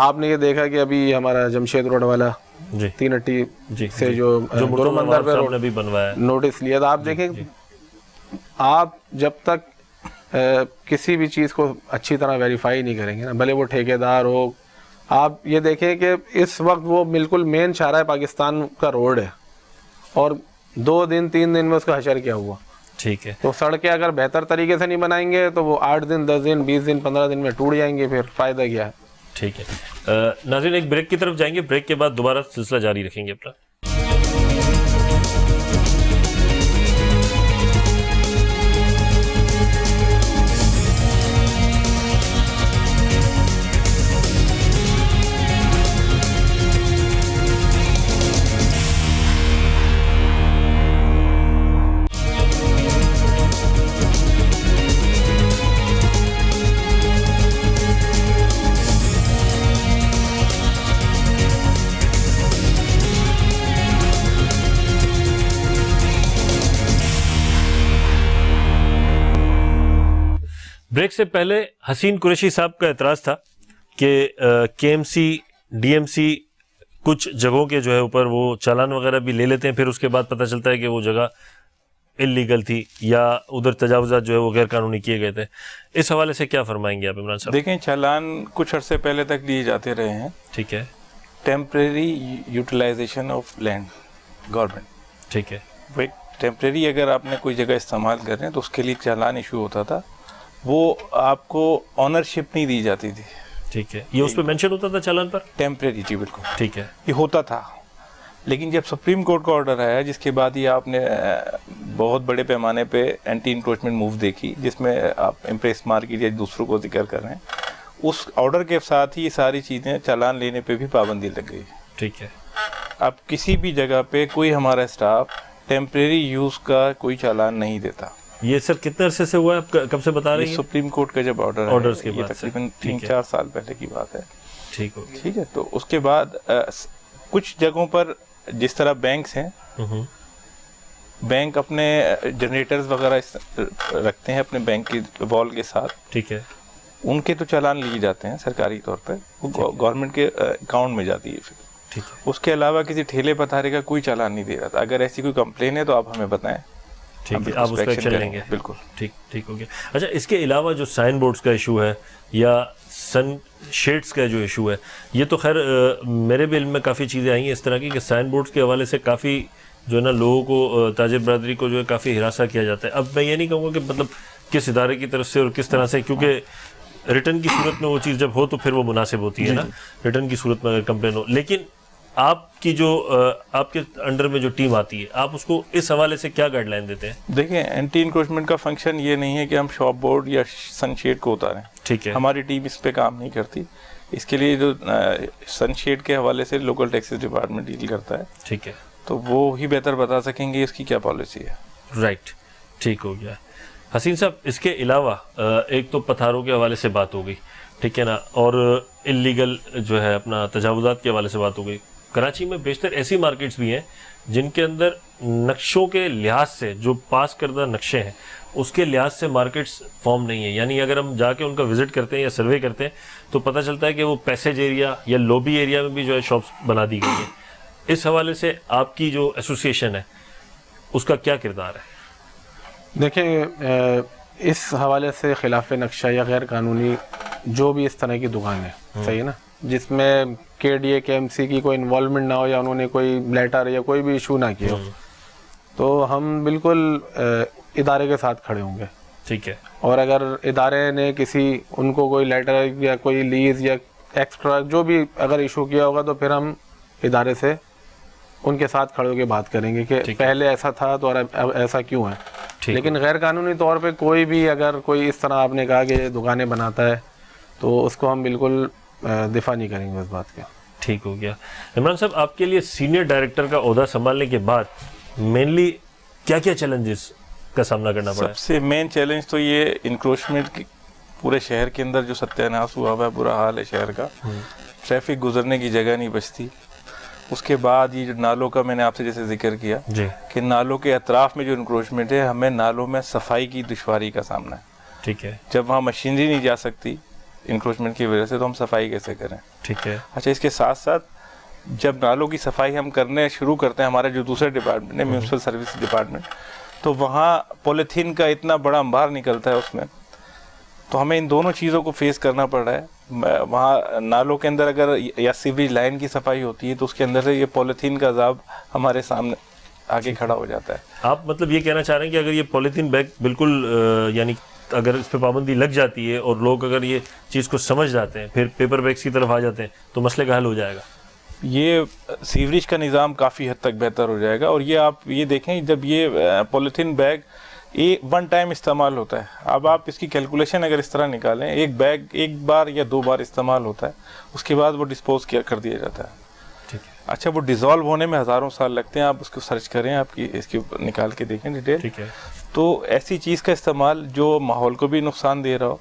آپ نے یہ دیکھا کہ ابھی ہمارا جمشید روڈ والا جی 3 اٹی جی سے جو گرو مندر پہ نے بھی بنوایا نوٹس لیا تھا. آپ دیکھیں آپ جب تک کسی بھی چیز کو اچھی طرح ویریفائی نہیں کریں گے نا, بھلے وہ ٹھیکیدار ہو, آپ یہ دیکھیں کہ اس وقت وہ بالکل مین شاہراہ پاکستان کا روڈ ہے اور 2 دن 3 دن میں اس کا حشر کیا ہوا. ٹھیک ہے, تو سڑکیں اگر بہتر طریقے سے نہیں بنائیں گے تو وہ 8 دن 10 دن 20 دن 15 دن میں ٹوٹ جائیں گے, پھر فائدہ کیا ہے. ٹھیک ہے. ناظرین ایک بریک کی طرف جائیں گے, بریک کے بعد دوبارہ سلسلہ جاری رکھیں گے اپنا. بریک سے پہلے حسین قریشی صاحب کا اعتراض تھا کہ K M C D M C کچھ جگہوں کے جو ہے اوپر وہ چالان وغیرہ بھی لے لیتے ہیں, پھر اس کے بعد پتہ چلتا ہے کہ وہ جگہ انلیگل تھی یا ادھر تجاوزات جو ہے وہ غیر قانونی کیے گئے تھے. اس حوالے سے کیا فرمائیں گے آپ عمران صاحب؟ دیکھیں چالان کچھ عرصے پہلے تک لیے جاتے رہے ہیں. ٹھیک ہے, temporary utilisation of land government. ٹھیک ہے, وہ ایک ٹیمپریری اگر آپ نے کوئی جگہ استعمال کر رہے ہیں تو اس کے لیے چالان ایشو ہوتا تھا, وہ آپ کو آنرشپ نہیں دی جاتی تھی. ٹھیک ہے, یہ اس پہ مینشن ہوتا تھا چالان پر؟ ٹیمپریری, جی بالکل ٹھیک ہے, یہ ہوتا تھا. لیکن جب سپریم کورٹ کا آرڈر آیا جس کے بعد یہ آپ نے بہت بڑے پیمانے پہ اینٹی انکروچمنٹ موو دیکھی, جس میں آپ امپریس مارکیٹ یا دوسروں کو ذکر کر رہے ہیں, اس آرڈر کے ساتھ ہی یہ ساری چیزیں چالان لینے پہ بھی پابندی لگ گئی. ٹھیک ہے, اب کسی بھی جگہ پہ کوئی ہمارا اسٹاف ٹیمپریری یوز کا کوئی چالان نہیں دیتا. یہ سر کتنے عرصے سے ہوا ہے, آپ کب سے بتا رہے ہیں؟ سپریم کورٹ کا جب آرڈر آرڈرز ہے کے یہ بعد تقریباً 3-4 سال پہلے کی بات ہے. ٹھیک ہو, ٹھیک ہے, تو اس کے بعد کچھ جگہوں پر جس طرح بینکس ہیں, بینک اپنے جنریٹرز وغیرہ رکھتے ہیں اپنے بینک کی وال کے ساتھ. ٹھیک ہے, ان کے تو چالان لیے جاتے ہیں سرکاری طور پہ, وہ گورنمنٹ کے اکاؤنٹ میں جاتی ہے. پھر ٹھیک ہے, اس کے علاوہ کسی ٹھیلے پتھارے کا کوئی چالان نہیں دے رہا تھا. اگر ایسی کوئی کمپلین ہے تو آپ ہمیں بتائیں, ٹھیک ہے, آپ اس پہ ایکشن لیں گے. بالکل ٹھیک ہو گیا. اچھا, اس کے علاوہ جو سائن بورڈز کا ایشو ہے یا سن شیڈز کا جو ایشو ہے, یہ تو خیر میرے بھی علم میں کافی چیزیں آئی ہیں اس طرح کی کہ سائن بورڈز کے حوالے سے کافی جو ہے نا لوگوں کو, تاجر برادری کو جو ہے کافی ہراساں کیا جاتا ہے. اب میں یہ نہیں کہوں گا کہ مطلب کس ادارے کی طرف سے اور کس طرح سے, کیونکہ ریٹرن کی صورت میں وہ چیز جب ہو تو پھر وہ مناسب ہوتی ہے نا, ریٹرن کی صورت میں اگر کمپلین ہو. لیکن آپ کی جو آپ کے انڈر میں جو ٹیم آتی ہے, آپ اس کو اس حوالے سے کیا گائیڈ لائن دیتے ہیں؟ دیکھیں, اینٹی انکروچمنٹ کا فنکشن یہ نہیں ہے کہ ہم شاپ بورڈ یا سن شیڈ کو اتاریں. ٹھیک ہے, ہماری ٹیم اس پہ کام نہیں کرتی. اس کے لیے جو سن شیڈ کے حوالے سے لوکل ٹیکسز ڈپارٹمنٹ ڈیل کرتا ہے. ٹھیک ہے, تو وہ ہی بہتر بتا سکیں گے اس کی کیا پالیسی ہے. رائٹ, ٹھیک ہو گیا. حسین صاحب, اس کے علاوہ ایک تو پتھاروں کے حوالے سے بات ہو گئی, ٹھیک ہے نا, اور انلیگل جو ہے اپنا تجاوزات کے حوالے سے بات ہو گئی. کراچی میں بیشتر ایسی مارکیٹس بھی ہیں جن کے اندر نقشوں کے لحاظ سے, جو پاس کردہ نقشے ہیں اس کے لحاظ سے مارکیٹس فارم نہیں ہیں. یعنی اگر ہم جا کے ان کا وزٹ کرتے ہیں یا سروے کرتے ہیں تو پتہ چلتا ہے کہ وہ پیسیج ایریا یا لوبی ایریا میں بھی جو ہے شاپس بنا دی گئی ہیں. اس حوالے سے آپ کی جو ایسوسیشن ہے اس کا کیا کردار ہے؟ دیکھیں, اس حوالے سے خلاف نقشہ یا غیر قانونی جو بھی اس طرح کی دکان ہے, صحیح ہے نا, جس میں کے ڈی اے کے ایم سی کی کوئی انوالومنٹ نہ ہو یا انہوں نے کوئی لیٹر یا کوئی بھی ایشو نہ کیا ہو, تو ہم بالکل ادارے کے ساتھ کھڑے ہوں گے. ٹھیک ہے, اور اگر ادارے نے ان کو کوئی لیٹر یا کوئی لیز یا ایکسٹرا جو بھی اگر ایشو کیا ہوگا تو پھر ہم ادارے سے ان کے ساتھ کھڑے ہو کے بات کریں گے کہ پہلے ایسا تھا تو اب ایسا کیوں ہے. لیکن غیر قانونی طور پہ کوئی بھی اگر کوئی اس طرح آپ نے کہا کہ دکانیں بناتا ہے تو اس کو ہم بالکل دفاع نہیں کریں گے اس بات کا. ٹھیک ہو گیا. عمران صاحب, آپ کے لیے سینئر ڈائریکٹر کا عہدہ سنبھالنے کے بعد مینلی کیا کیا چیلنجز کا سامنا کرنا پڑا ہے؟ سب سے مین چیلنج تو یہ انکروچمنٹ کی پورے شہر کے اندر جو ستیہ ناش ہوا ہے, برا حال ہے شہر کا. ٹریفک گزرنے کی جگہ نہیں بچتی. اس کے بعد یہ جو نالوں کا میں نے آپ سے جیسے ذکر کیا کہ نالوں کے اطراف میں جو انکروچمنٹ ہے, ہمیں نالوں میں صفائی کی دشواری کا سامنا ہے. ٹھیک ہے, جب وہاں مشینری نہیں جا سکتی انکروچمنٹ کی وجہ سے, تو ہم صفائی کیسے کریں. ٹھیک ہے. اچھا, اس کے ساتھ ساتھ جب نالوں کی صفائی ہم کرنے شروع کرتے ہیں, ہمارے جو دوسرے ڈپارٹمنٹ ہے میونسپل سروس ڈپارٹمنٹ, تو وہاں پولیتھین کا اتنا بڑا انبار نکلتا ہے اس میں, تو ہمیں ان دونوں چیزوں کو فیس کرنا پڑ رہا ہے. وہاں نالوں کے اندر اگر یا سیوریج لائن کی صفائی ہوتی ہے تو اس کے اندر سے یہ پولیتھین کا عذاب ہمارے سامنے آگے کھڑا ہو جاتا ہے. آپ مطلب یہ کہنا چاہ رہے ہیں کہ اگر یہ پولیتھین بیگ بالکل یعنی اگر اس پہ پابندی لگ جاتی ہے اور لوگ اگر یہ چیز کو سمجھ جاتے ہیں, پھر پیپر بیگس کی طرف آ جاتے ہیں, تو مسئلے کا حل ہو جائے گا. یہ سیوریج کا نظام کافی حد تک بہتر ہو جائے گا. اور یہ آپ یہ دیکھیں, جب یہ پولیتھین بیگ ون ٹائم استعمال ہوتا ہے, اب آپ اس کی کیلکولیشن اگر اس طرح نکالیں, ایک بیگ ایک بار یا 2 بار استعمال ہوتا ہے, اس کے بعد وہ ڈسپوز کر دیا جاتا ہے. اچھا, وہ ڈیزالو ہونے میں ہزاروں سال لگتے ہیں. آپ اس کو سرچ کریں, آپ کی اس کے اوپر نکال کے دیکھیں ڈیٹیل. ٹھیک ہے. تو ایسی چیز کا استعمال جو ماحول کو بھی نقصان دے رہا ہو,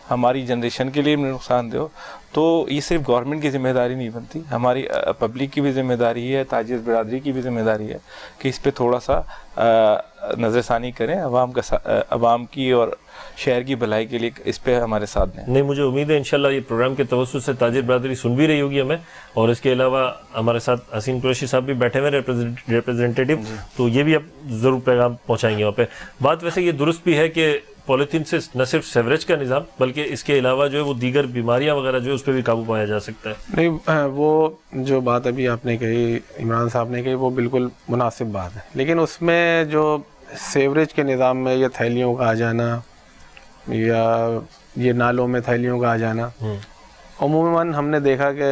ہماری جنریشن کے لیے بھی نقصان دے ہو, تو یہ صرف گورنمنٹ کی ذمہ داری نہیں بنتی, ہماری پبلک کی بھی ذمہ داری ہے, تاجر برادری کی بھی ذمہ داری ہے کہ اس پہ تھوڑا سا نظر ثانی کریں, عوام کی اور شہر کی بھلائی کے لیے اس پہ ہمارے ساتھ دیں. نہیں, مجھے امید ہے انشاءاللہ یہ پروگرام کے توسط سے تاجر برادری سن بھی رہی ہوگی ہمیں, اور اس کے علاوہ ہمارے ساتھ حسین قریشی صاحب بھی بیٹھے ہوئے ریپرزینٹیٹو, تو یہ بھی اب ضرور پیغام پہنچائیں گے وہاں پہ. بات ویسے یہ درست بھی ہے کہ پولیتھین سے نہ صرف سیوریج کا نظام بلکہ اس کے علاوہ جو ہے وہ دیگر بیماریاں وغیرہ جو ہے اس پہ بھی قابو پایا جا سکتا ہے. نہیں, وہ جو بات ابھی آپ نے کہی, عمران صاحب نے کہی, وہ بالکل مناسب بات ہے, لیکن اس میں جو سیوریج کے نظام میں یہ تھیلیوں کا آ جانا یا یہ نالوں میں تھیلیوں کا آ جانا, عموماً ہم نے دیکھا کہ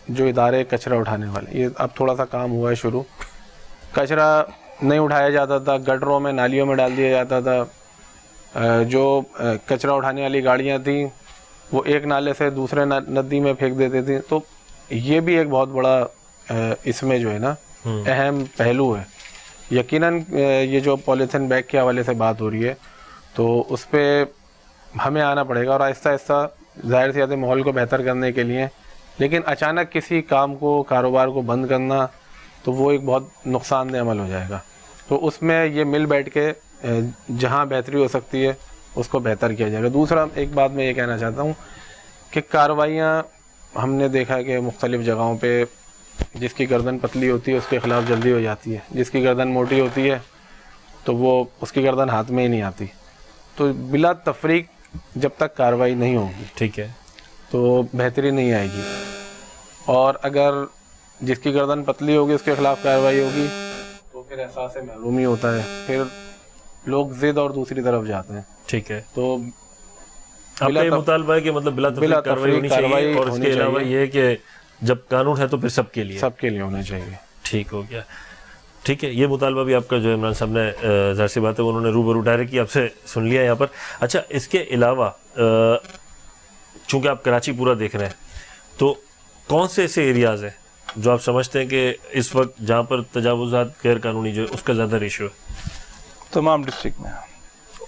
جو ادارے کچرا اٹھانے والے, یہ اب تھوڑا سا کام ہوا ہے شروع, کچرا نہیں اٹھایا جاتا تھا, گٹروں میں نالیوں میں ڈال دیا جاتا تھا. جو کچرا اٹھانے والی گاڑیاں تھیں وہ ایک نالے سے دوسرے ندی میں پھینک دیتے تھے. تو یہ بھی ایک بہت بڑا اس میں جو ہے نا اہم پہلو ہے. یقیناً یہ جو پولیتھین بیگ کے حوالے سے بات ہو رہی ہے تو اس پہ ہمیں آنا پڑے گا, اور آہستہ آہستہ ظاہر سی بات ہے ماحول کو بہتر کرنے کے لیے. لیکن اچانک کسی کام کو, کاروبار کو بند کرنا تو وہ ایک بہت نقصان دہ عمل ہو جائے گا. تو اس میں یہ مل بیٹھ کے جہاں بہتری ہو سکتی ہے اس کو بہتر کیا جائے گا. دوسرا ایک بات میں یہ کہنا چاہتا ہوں کہ کارروائیاں ہم نے دیکھا کہ مختلف جگہوں پہ جس کی گردن پتلی ہوتی ہے اس کے خلاف جلدی ہو جاتی ہے, جس کی گردن موٹی ہوتی ہے تو وہ اس کی گردن ہاتھ میں ہی نہیں آتی. تو بلا تفریق جب تک کارروائی نہیں ہوگی, ٹھیک ہے, تو بہتری نہیں آئے گی. اور اگر جس کی گردن پتلی ہوگی اس کے خلاف کارروائی ہوگی تو پھر احساس محرومی ہوتا ہے, پھر لوگ ضد اور دوسری طرف جاتے ہیں. ٹھیک ہے. تو آپ کا یہ مطالبہ ہے کہ مطلب بلا تفریق کارروائی ہونی چاہیے, اور اس کے علاوہ یہ ہے کہ جب قانون ہے تو پھر سب کے لیے ہونا چاہیے. ٹھیک ہو گیا. ٹھیک ہے, یہ مطالبہ بھی آپ کا جو ہے عمران صاحب نے ظاہر سی بات ہے انہوں نے روبرو ڈائریکٹ آپ سے سن لیا یہاں پر. اچھا, اس کے علاوہ چونکہ آپ کراچی پورا دیکھ رہے ہیں, تو کون سے ایسے ایریاز ہیں جو آپ سمجھتے ہیں کہ اس وقت جہاں پر تجاوزات غیر قانونی جو ہے اس کا زیادہ ریشو ہے؟ تمام ڈسٹرکٹ میں,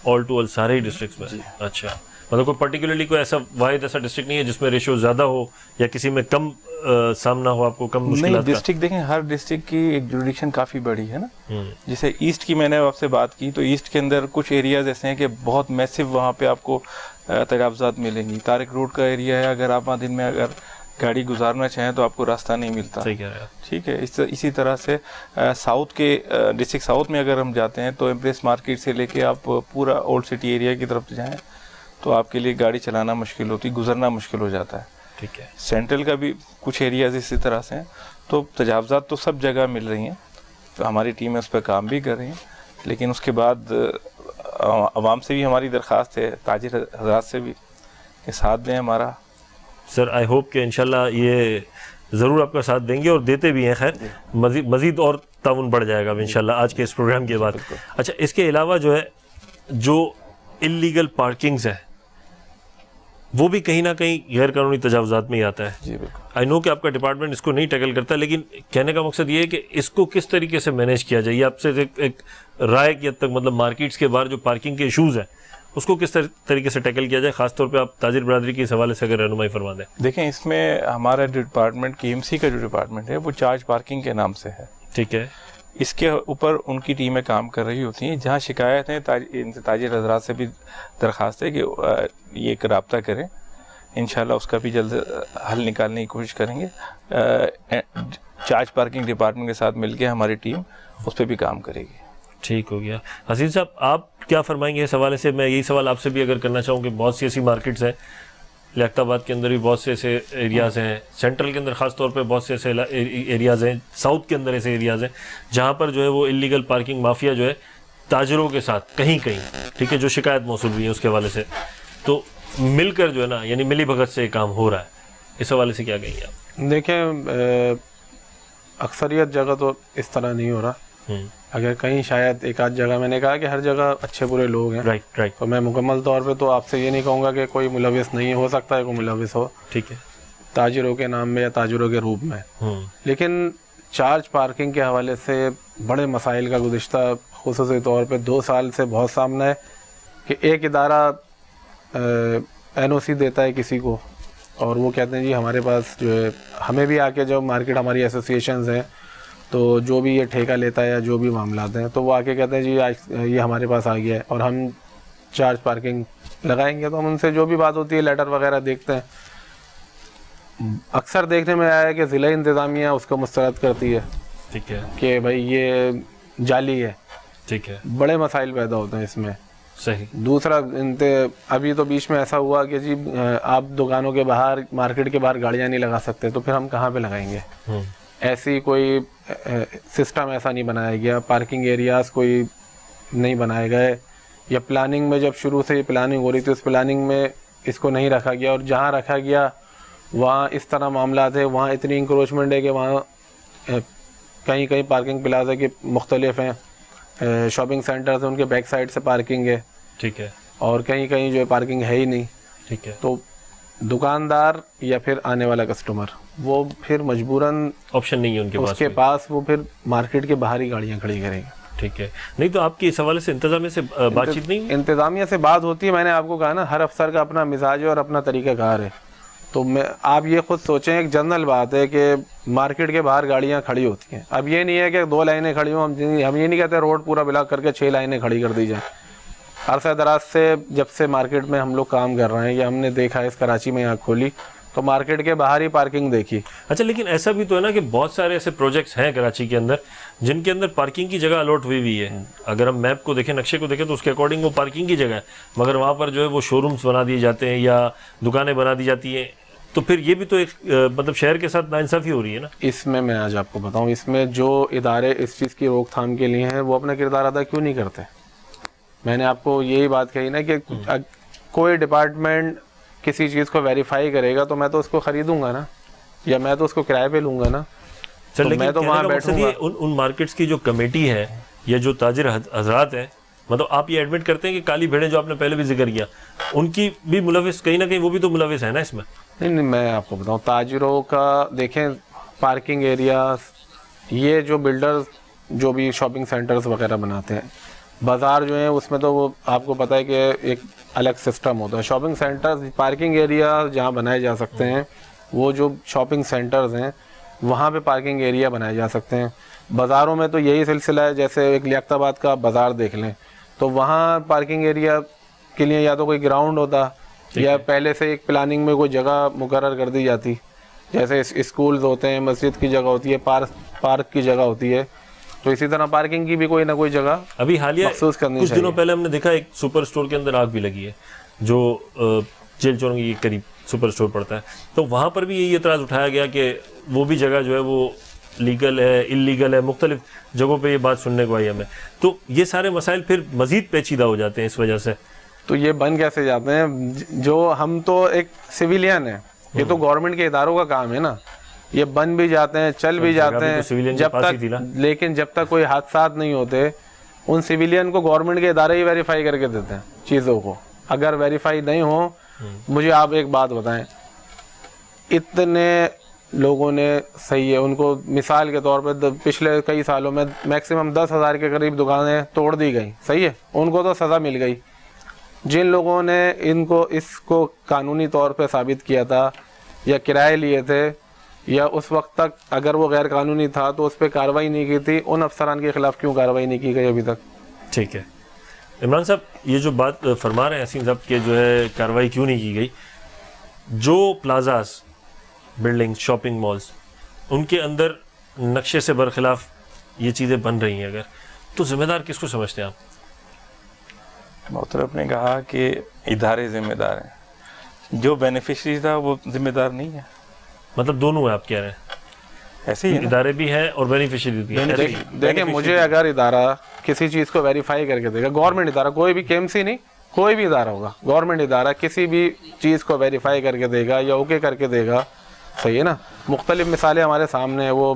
آل ٹو آل سارے ہی ڈسٹرکٹس میں. اچھا, مطلب کوئی پرٹیکولرلی کوئی ایسا واحد ایسا ڈسٹرکٹ نہیں ہے جس میں ریشو زیادہ ہو یا کسی میں کم سامنا ہو آپ کو, کم مشکلات کا؟ ڈسٹرکٹ دیکھیں, ہر ڈسٹرکٹ کی ایک جوریڈکشن کافی بڑی ہے نا. جیسے ایسٹ کی میں نے آپ سے بات کی, تو ایسٹ کے اندر کچھ ایریاز ایسے ہیں کہ بہت میسو وہاں پہ آپ کو تجاوزات ملیں گی. طارق روڈ کا ایریا ہے, اگر آپ دن میں اگر گاڑی گزارنا چاہیں تو آپ کو راستہ نہیں ملتا. صحیح کہہ رہے ہیں. ٹھیک ہے. اسی طرح سے ساؤتھ کے ڈسٹرکٹ ساؤتھ میں اگر ہم جاتے ہیں تو ایمپریس مارکیٹ سے لے کے آپ پورا اولڈ سٹی ایریا کی طرف جائیں تو آپ کے لیے گاڑی چلانا مشکل ہوتی, گزرنا مشکل ہو جاتا ہے. ٹھیک ہے. سینٹرل کا بھی کچھ ایریاز اسی طرح سے ہیں. تو تجاوزات تو سب جگہ مل رہی ہیں, تو ہماری ٹیمیں اس پہ کام بھی کر رہی ہیں. لیکن اس کے بعد عوام سے بھی ہماری درخواست ہے, تاجر حضرات سے بھی, کہ ساتھ دیں ہمارا. سر آئی ہوپ کہ انشاءاللہ یہ ضرور آپ کا ساتھ دیں گے, اور دیتے بھی ہیں. خیر, مزید اور تعاون بڑھ جائے گا انشاءاللہ آج کے اس پروگرام کے بعد. اچھا, اس کے علاوہ جو ہے جو اللیگل پارکنگز ہے وہ بھی کہیں نہ کہیں غیر قانونی تجاوزات میں ہی آتا ہے. جی بالکل. آئی نو کہ آپ کا ڈپارٹمنٹ اس کو نہیں ٹیکل کرتا, لیکن کہنے کا مقصد یہ ہے کہ اس کو کس طریقے سے مینیج کیا جائے. آپ سے ایک رائے کی حد تک, مطلب مارکیٹس کے باہر جو پارکنگ کے ایشوز ہیں اس کو کس طریقے سے ٹیکل کیا جائے, خاص طور پہ آپ تاجر برادری کے اس حوالے سے اگر رہنمائی فرما دیں. دیکھیں, اس میں ہمارا ڈپارٹمنٹ KMC کا جو ڈپارٹمنٹ ہے وہ چارج پارکنگ کے نام سے ہے. ٹھیک ہے. اس کے اوپر ان کی ٹیمیں کام کر رہی ہوتی ہیں. جہاں شکایت ہیں, ان سے تاجر حضرات سے بھی درخواست ہے کہ یہ ایک رابطہ کریں انشاءاللہ اس کا بھی جلد حل نکالنے کی کوشش کریں گے. چارج پارکنگ ڈپارٹمنٹ کے ساتھ مل کے ہماری ٹیم اس پہ بھی کام کرے گی. ٹھیک ہو گیا. حسین صاحب آپ کیا فرمائیں گے اس حوالے سے؟ میں یہی سوال آپ سے بھی اگر کرنا چاہوں کہ بہت سی ایسی مارکیٹس ہیں, لیاقت آباد کے اندر بھی بہت سے ایسے ایریاز ہیں, سینٹرل کے اندر خاص طور پہ بہت سے ایسے ایریاز ہیں, ساؤتھ کے اندر ایسے ایریاز ہیں جہاں پر جو ہے وہ انلیگل پارکنگ مافیا جو ہے تاجروں کے ساتھ کہیں ٹھیک ہے, جو شکایت موصول ہوئی ہے اس کے حوالے سے, تو مل کر جو ہے نا یعنی ملی بھگت سے کام ہو رہا ہے. اس حوالے سے کیا کہیں گے آپ؟ دیکھیں اکثریت جگہ تو اس طرح نہیں ہو رہا. اگر کہیں شاید ایک آدھ جگہ, میں نے کہا کہ ہر جگہ اچھے برے لوگ ہیں, رائٹ, تو میں مکمل طور پہ تو آپ سے یہ نہیں کہوں گا کہ کوئی ملوث نہیں ہو سکتا ہے, کوئی ملوث ہو, ٹھیک ہے, تاجروں کے نام میں یا تاجروں کے روپ میں. لیکن چارج پارکنگ کے حوالے سے بڑے مسائل کا گزشتہ خصوصی طور پہ 2 سال سے بہت سامنا ہے کہ ایک ادارہ NOC دیتا ہے کسی کو اور وہ کہتے ہیں جی ہمارے پاس جو ہے, ہمیں بھی آ کے جو مارکیٹ ہماری ایسوسیشنز ہیں تو جو بھی یہ ٹھیکہ لیتا ہے یا جو بھی معاملات ہیں تو وہ آ کے کہتے ہیں جی یہ ہمارے پاس آ گیا ہے اور ہم چارج پارکنگ لگائیں گے. تو ہم ان سے جو بھی بات ہوتی ہے لیٹر وغیرہ دیکھتے ہیں. اکثر دیکھنے میں آیا ہے کہ ضلع انتظامیہ اس کو مسترد کرتی ہے, ٹھیک ہے, کہ بھائی یہ جعلی ہے. ٹھیک ہے, بڑے مسائل پیدا ہوتے ہیں اس میں. صحیح. دوسرا ابھی تو بیچ میں ایسا ہوا کہ جی آپ دکانوں کے باہر, مارکیٹ کے باہر گاڑیاں نہیں لگا سکتے, تو پھر ہم کہاں پہ لگائیں گے؟ ایسی کوئی سسٹم ایسا نہیں بنایا گیا, پارکنگ ایریاز کوئی نہیں بنائے گئے, یا پلاننگ میں جب شروع سے یہ پلاننگ ہو رہی تھی اس پلاننگ میں اس کو نہیں رکھا گیا, اور جہاں رکھا گیا وہاں اس طرح معاملات ہیں, وہاں اتنی انکروچمنٹ ہے کہ وہاں کہیں پارکنگ پلازا کے مختلف ہیں, شاپنگ سینٹرز ہیں ان کے بیک سائڈ سے پارکنگ ہے, ٹھیک ہے, اور کہیں جو ہے پارکنگ ہے ہی نہیں. ٹھیک ہے. تو دکاندار یا پھر آنے والا کسٹمر وہ پھر مجبوراً آپشن نہیں ہے ان کے پاس, اس کے پاس وہ پھر مارکیٹ کے باہر ہی گاڑیاں کھڑی کرے گا. ٹھیک ہے. نہیں تو آپ کی اس حوالے سے انتظامیہ سے بات چیت نہیں؟ انتظامیہ سے بات ہوتی ہے, میں نے آپ کو کہا نا ہر افسر کا اپنا مزاج ہے اور اپنا طریقہ کار ہے. تو آپ یہ خود سوچیں, ایک جنرل بات ہے کہ مارکیٹ کے باہر گاڑیاں کھڑی ہوتی ہیں. اب یہ نہیں ہے کہ 2 لائنیں کھڑی ہوں, ہم یہ نہیں کہتے روڈ پورا بلاک کر کے 6 لائنیں کھڑی کر دی جائیں. عرصہ دراز سے جب سے مارکیٹ میں ہم لوگ کام کر رہے ہیں, یا ہم نے دیکھا ہے, اس کراچی میں آنکھ کھولی تو مارکیٹ کے باہر ہی پارکنگ دیکھی. اچھا, لیکن ایسا بھی تو ہے نا کہ بہت سارے ایسے پروجیکٹس ہیں کراچی کے اندر جن کے اندر پارکنگ کی جگہ الاٹ ہوئی ہے. اگر ہم میپ کو دیکھیں, نقشے کو دیکھیں, تو اس کے اکارڈنگ وہ پارکنگ کی جگہ ہے, مگر وہاں پر جو ہے وہ شو رومز بنا دیے جاتے ہیں یا دکانیں بنا دی جاتی ہیں. تو پھر یہ بھی تو ایک مطلب شہر کے ساتھ ناانصافی ہو رہی ہے نا. اس میں آج آپ کو بتاؤں, اس میں جو ادارے اس چیز کی روک تھام کے لیے ہیں وہ اپنا کردار ادا کیوں نہیں کرتے؟ میں نے آپ کو یہی بات کہی نا کہ کوئی ڈپارٹمنٹ کسی چیز کو ویریفائی کرے گا تو میں تو اس کو خریدوں گا نا, یا میں تو اس کو کرائے پہ لوں گا نا. میں تو وہاں بیٹھوں گا. ان مارکیٹس کی جو کمیٹی ہے یا جو تاجر حضرات ہیں, مطلب آپ یہ ایڈمٹ کرتے ہیں کہ کالی بھیڑیں جو آپ نے پہلے بھی ذکر کیا, ان کی بھی ملوث کہیں نہ کہیں وہ بھی تو ملوث ہے نا اس میں؟ نہیں, میں آپ کو بتاؤں, تاجروں کا دیکھیں, پارکنگ ایریاز, یہ جو بلڈرز جو بھی شاپنگ سینٹرز وغیرہ بناتے ہیں, بازار جو ہیں اس میں تو وہ آپ کو پتہ ہے کہ ایک الگ سسٹم ہوتا ہے. شاپنگ سینٹرز, پارکنگ ایریا جہاں بنائے جا سکتے ہیں, وہ جو شاپنگ سینٹرز ہیں وہاں پہ پارکنگ ایریا بنائے جا سکتے ہیں. بازاروں میں تو یہی سلسلہ ہے, جیسے ایک لیاقت آباد کا بازار دیکھ لیں تو وہاں پارکنگ ایریا کے لیے یا تو کوئی گراؤنڈ ہوتا یا پہلے سے ایک پلاننگ میں کوئی جگہ مقرر کر دی جاتی, جیسے اسکولز ہوتے ہیں, مسجد کی جگہ ہوتی ہے, پارک کی جگہ ہوتی ہے, تو اسی طرح پارکنگ کی بھی کوئی نہ کوئی جگہ ابھی حالیہ مخصوص کرنی چاہیے. کچھ دنوں پہلے ہم نے دیکھا ایک سپر اسٹور کے اندر آگ بھی لگی ہے جو جیل چورنگی کے قریب سپر اسٹور پڑتا ہے, تو وہاں پر بھی یہی اعتراض اٹھایا گیا کہ وہ بھی جگہ جو ہے وہ لیگل ہے, انلیگل ہے, مختلف جگہوں پہ یہ بات سننے کو آئی ہمیں. تو یہ سارے مسائل پھر مزید پیچیدہ ہو جاتے ہیں اس وجہ سے. تو یہ بن کیسے جاتے ہیں؟ جو ہم تو ایک سویلین ہیں, یہ تو گورنمنٹ کے اداروں کا کام ہے نا, یہ بن بھی جاتے ہیں, چل بھی جاتے ہیں جب تک, لیکن جب تک کوئی حادثات نہیں ہوتے ان سویلین کو گورنمنٹ کے ادارے ہی ویریفائی کر کے دیتے ہیں چیزوں کو. اگر ویریفائی نہیں ہو, مجھے آپ ایک بات بتائیں, اتنے لوگوں نے, صحیح ہے, ان کو مثال کے طور پہ پچھلے کئی سالوں میں میکسیمم 10,000 کے قریب دکانیں توڑ دی گئیں, صحیح ہے, ان کو تو سزا مل گئی. جن لوگوں نے اس کو قانونی طور پہ ثابت کیا تھا یا کرائے لیے تھے, یا اس وقت تک اگر وہ غیر قانونی تھا تو اس پہ کارروائی نہیں کی تھی, ان افسران کے خلاف کیوں کارروائی نہیں کی گئی ابھی تک؟ ٹھیک ہے عمران صاحب, یہ جو بات فرما رہے ہیں حسین صاحب کہ جو ہے کارروائی کیوں نہیں کی گئی, جو پلازاز، بلڈنگ، شاپنگ مالز، ان کے اندر نقشے سے برخلاف یہ چیزیں بن رہی ہیں اگر، تو ذمہ دار کس کو سمجھتے ہیں آپ؟ محترم نے کہا کہ ادارے ذمہ دار ہیں، جو بینیفیشری تھا وہ ذمہ دار نہیں ہے. مطلب دونوں ہیں آپ کہہ رہے ہیں، ایسے ہی ادارے بھی ہیں اور بینیفیشری بھی ہیں. دیکھیں مجھے اگر ادارہ کسی چیز کو ویریفائی کر کے دے گا، گورنمنٹ ادارہ، کوئی بھی KMC نہیں، کوئی بھی ادارہ ہوگا، گورنمنٹ ادارہ کسی بھی چیز کو ویریفائی کر کے دے گا یا اوکے کر کے دے گا، صحیح ہے نا. مختلف مثالیں ہمارے سامنے ہیں، وہ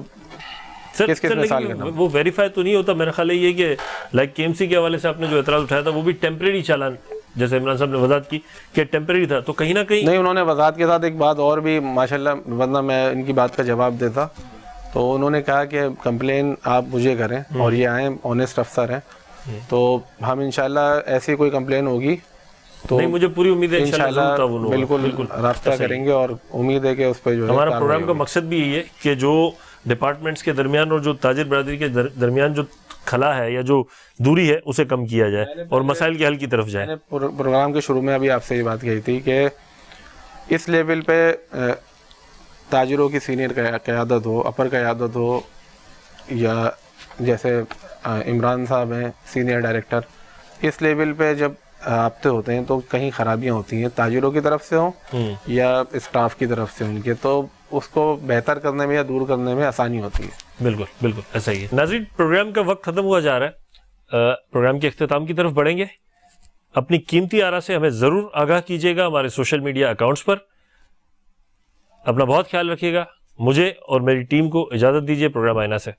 کس مثال کا نام؟ وہ ویریفائی تو نہیں ہوتا. میرا خیال ہے یہ کہ لائک KMC کے حوالے سے آپ نے جو اعتراض اٹھایا تھا وہ بھی ٹیمپریری چالان، جیسے عمران صاحب نے وضاحت کی کہ ٹیمپریری تھا، تو کہیں نہ کہیں نہیں، انہوں نے وضاحت کے ساتھ ایک بات اور بھی ماشاءاللہ، ورنہ میں ان کی بات کا جواب دیتا. تو انہوں نے کہا کہ کمپلین آپ مجھے کریں اور یہ آئیں آنیسٹ افسر ہیں، تو ہم انشاءاللہ ایسی کوئی کمپلین ہوگی تو نہیں، مجھے پوری امید ہے انشاءاللہ بالکل رابطہ کریں گے، اور امید ہے کہ اس پہ جو ہے ہمارا پروگرام کا مقصد بھی یہی ہے کہ جو ڈپارٹمنٹس کے درمیان اور جو تاجر برادری کے درمیان جو خلا ہے یا جو دوری ہے اسے کم کیا جائے اور مسائل کے حل کی طرف جائے. میں نے پروگرام کے شروع میں ابھی آپ سے یہ بات کہی تھی کہ اس لیول پہ تاجروں کی سینئر قیادت ہو، اپر قیادت ہو، یا جیسے عمران صاحب ہیں سینئر ڈائریکٹر، اس لیول پہ جب رابطے ہوتے ہیں تو کہیں خرابیاں ہوتی ہیں تاجروں کی طرف سے ہوں یا اسٹاف کی طرف سے ان کے، تو اس کو بہتر کرنے میں یا دور کرنے میں آسانی ہوتی ہے. بالکل بالکل ایسا ہی ہے. ناظرین، پروگرام کا وقت ختم ہوا جا رہا ہے، پروگرام کے اختتام کی طرف بڑھیں گے. اپنی قیمتی آراء سے ہمیں ضرور آگاہ کیجیے گا ہمارے سوشل میڈیا اکاؤنٹس پر. اپنا بہت خیال رکھیے گا. مجھے اور میری ٹیم کو اجازت دیجیے پروگرام آئینہ سے.